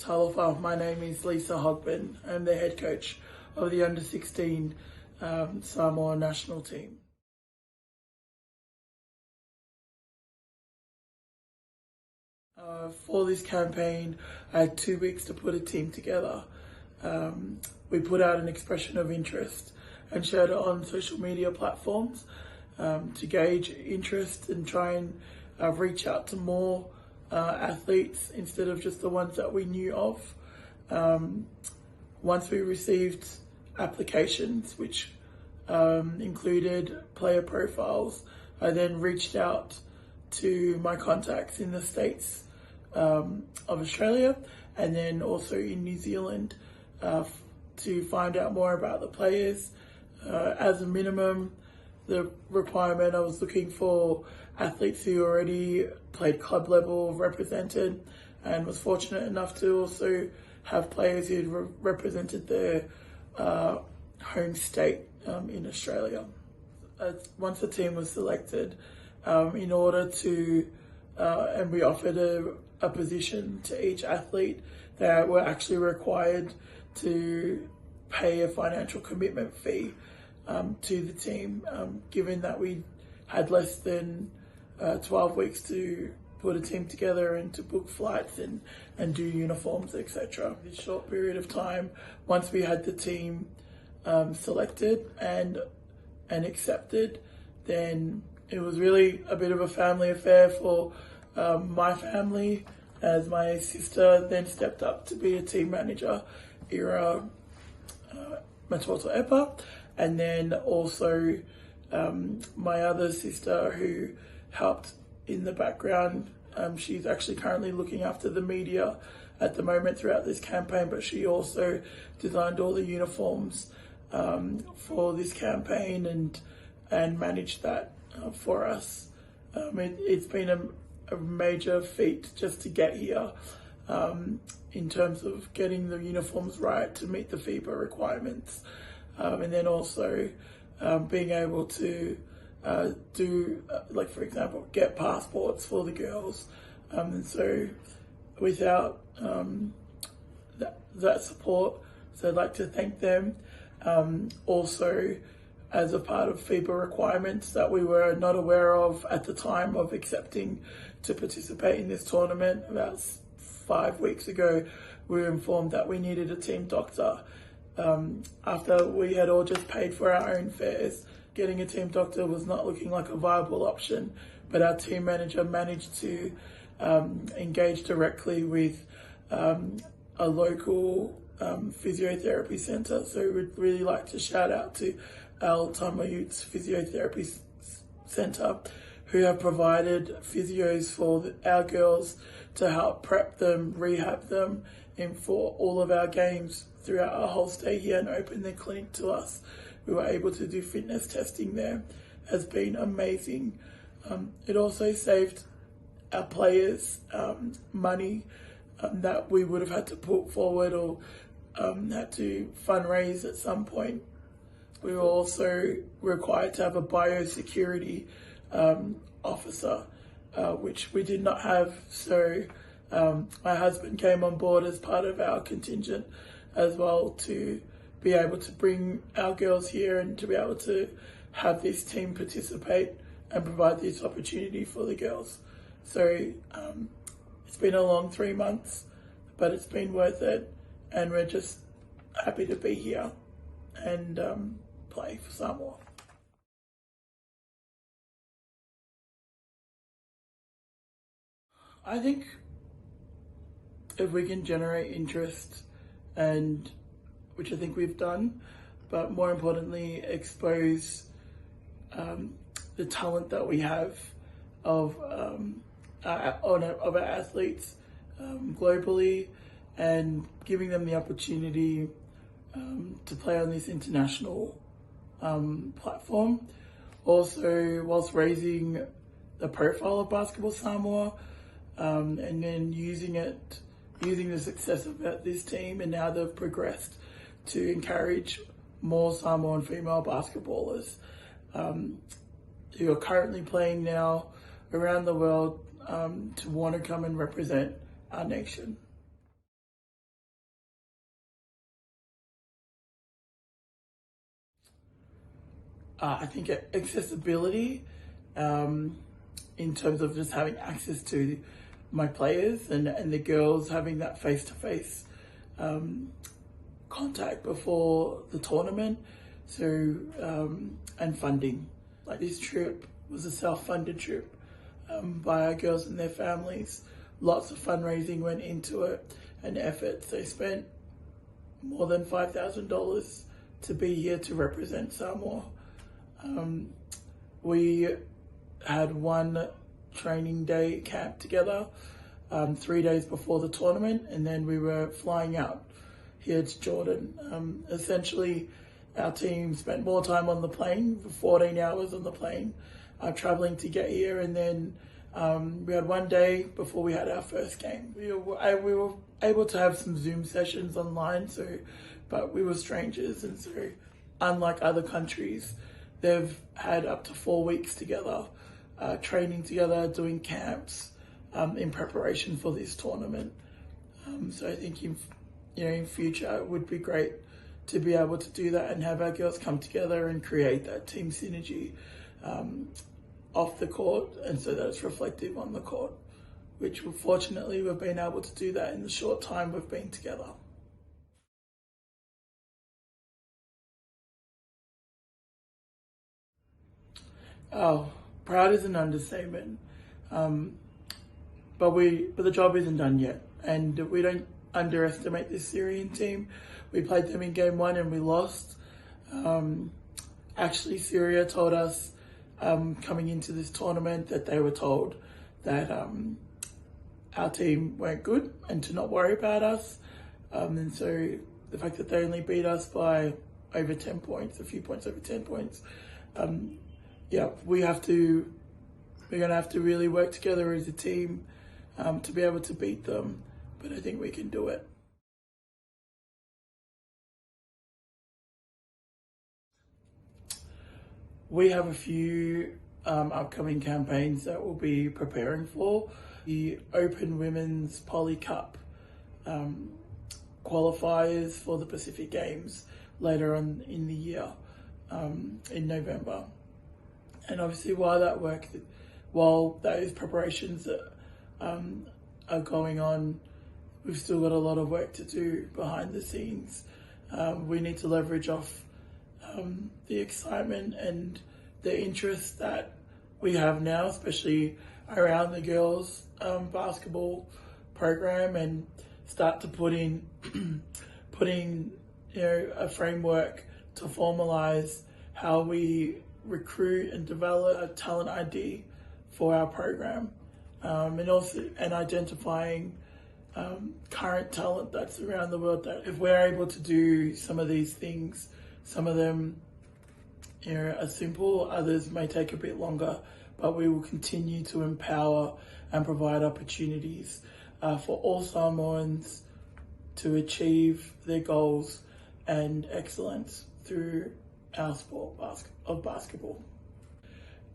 Talofa. My name is Lisa Hogben. I'm the head coach of the under-16 Samoa national team. For this campaign, I had 2 weeks to put a team together. We put out an expression of interest and shared it on social media platforms to gauge interest and try and reach out to more athletes instead of just the ones that we knew of. Once we received applications, which included player profiles, I then reached out to my contacts in the States of Australia and then also in New Zealand to find out more about the players. As a minimum, the requirement, I was looking for athletes who already played club level, represented, and was fortunate enough to also have players who represented their home state in Australia. Once the team was selected, in order to, and we offered a position to each athlete, that were actually required to pay a financial commitment fee to the team, given that we had less than 12 weeks to put a team together and to book flights and do uniforms, etc. This short period of time, once we had the team selected and accepted, then it was really a bit of a family affair for my family, as my sister then stepped up to be a team manager, Matuauto-Epa, and then also my other sister who helped in the background. She's actually currently looking after the media at the moment throughout this campaign, but she also designed all the uniforms for this campaign and managed that for us. It's been a major feat just to get here in terms of getting the uniforms right to meet the FIBA requirements, and then also being able to do, like for example, get passports for the girls. And so without that support, so I'd like to thank them. Also, as a part of FIBA requirements that we were not aware of at the time of accepting to participate in this tournament, about 5 weeks ago, we were informed that we needed a team doctor. After we had all just paid for our own fares, getting a team doctor was not looking like a viable option, but our team manager managed to engage directly with a local physiotherapy centre. So we'd really like to shout out to Aaliyah Youth's Physiotherapy Centre, who have provided physios for our girls to help prep them, rehab them, and for all of our games throughout our whole stay here, and open their clinic to us. We were able to do fitness testing there. Has been amazing. It also saved our players money that we would have had to put forward or had to fundraise at some point. We were also required to have a biosecurity officer, which we did not have. So my husband came on board as part of our contingent as well to be able to bring our girls here and to be able to have this team participate and provide this opportunity for the girls. So it's been a long 3 months, but it's been worth it, and we're just happy to be here and play for Samoa. I think if we can generate interest, and which I think we've done, but more importantly, expose the talent that we have of our athletes globally, and giving them the opportunity to play on this international platform. Also, whilst raising the profile of Basketball Samoa, and then using the success of this team, and now they've progressed to encourage more Samoan female basketballers who are currently playing now around the world to want to come and represent our nation. I think accessibility in terms of just having access to my players and the girls having that face-to-face contact before the tournament. So, and funding. Like, this trip was a self-funded trip by our girls and their families. Lots of fundraising went into it and efforts. They spent more than $5,000 to be here to represent Samoa. We had one training day camp together 3 days before the tournament, and then we were flying out here to Jordan. Essentially, our team spent more time on the plane, 14 hours on the plane, traveling to get here, and then we had 1 day before we had our first game. We were able to have some Zoom sessions online, but we were strangers, and so unlike other countries, they've had up to 4 weeks together, training together, doing camps in preparation for this tournament. So I think in future it would be great to be able to do that and have our girls come together and create that team synergy off the court, and so that it's reflective on the court, which fortunately we've been able to do that in the short time we've been together. Oh, proud is an understatement, but the job isn't done yet, and we don't underestimate this Syrian team. We played them in game 1 and we lost. Actually, Syria told us coming into this tournament that they were told that our team weren't good and to not worry about us. And so the fact that they only beat us by over 10 points, a few points over 10 points, yeah, we're going to have to really work together as a team to be able to beat them, but I think we can do it. We have a few upcoming campaigns that we'll be preparing for. The Open Women's Poly Cup qualifiers for the Pacific Games later on in the year, in November. And obviously while those preparations are going on, we've still got a lot of work to do behind the scenes. We need to leverage off the excitement and the interest that we have now, especially around the girls basketball program, and start to put in a framework to formalize how we recruit and develop a talent ID for our program, and identifying current talent that's around the world, that if we're able to do some of these things, some of them are simple, others may take a bit longer, but we will continue to empower and provide opportunities for all Samoans to achieve their goals and excellence through our sport of basketball.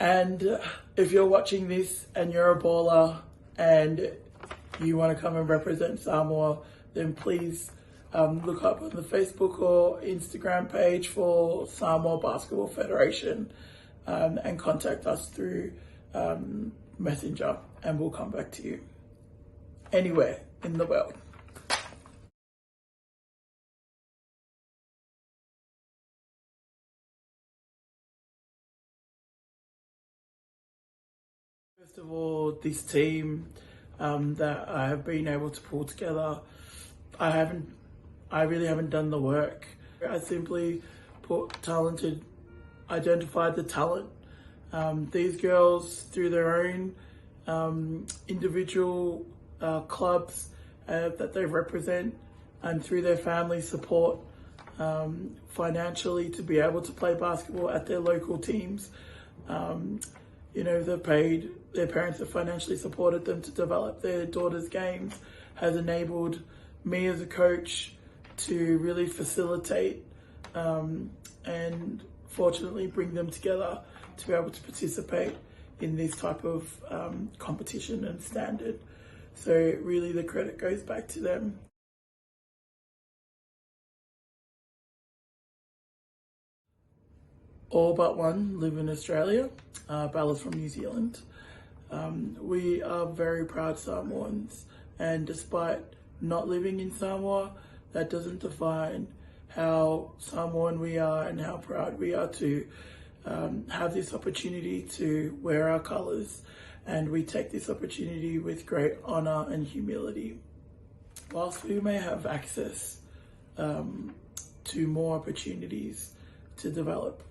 And if you're watching this and you're a baller and you want to come and represent Samoa, then please look up on the Facebook or Instagram page for Samoa Basketball Federation and contact us through Messenger, and we'll come back to you anywhere in the world. First of all, this team that I have been able to pull together, I really haven't done the work. I simply identified the talent. These girls, through their own individual clubs that they represent, and through their family support financially to be able to play basketball at their local teams, their parents have financially supported them to develop their daughters' games, has enabled me as a coach to really facilitate and fortunately bring them together to be able to participate in this type of competition and standard. So really the credit goes back to them. all but one live in Australia. Bella's from New Zealand. We are very proud Samoans, and despite not living in Samoa, that doesn't define how Samoan we are and how proud we are to have this opportunity to wear our colours, and we take this opportunity with great honour and humility. Whilst we may have access to more opportunities to develop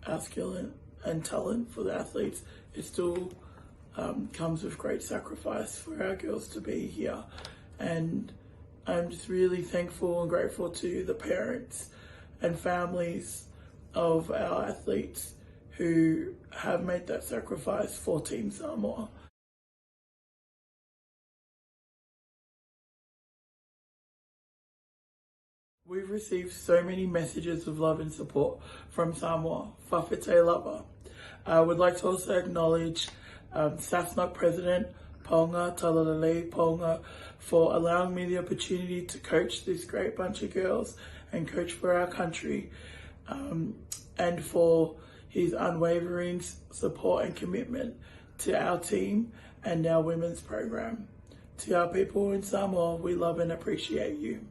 our skill and talent for the athletes, it still comes with great sacrifice for our girls to be here. And I'm just really thankful and grateful to the parents and families of our athletes who have made that sacrifice for Team Samoa. We've received so many messages of love and support from Samoa. Whawhetei lava. I would like to also acknowledge SAFNOC President Paunga Talalele Paunga for allowing me the opportunity to coach this great bunch of girls and coach for our country, and for his unwavering support and commitment to our team and our women's program. To our people in Samoa, we love and appreciate you.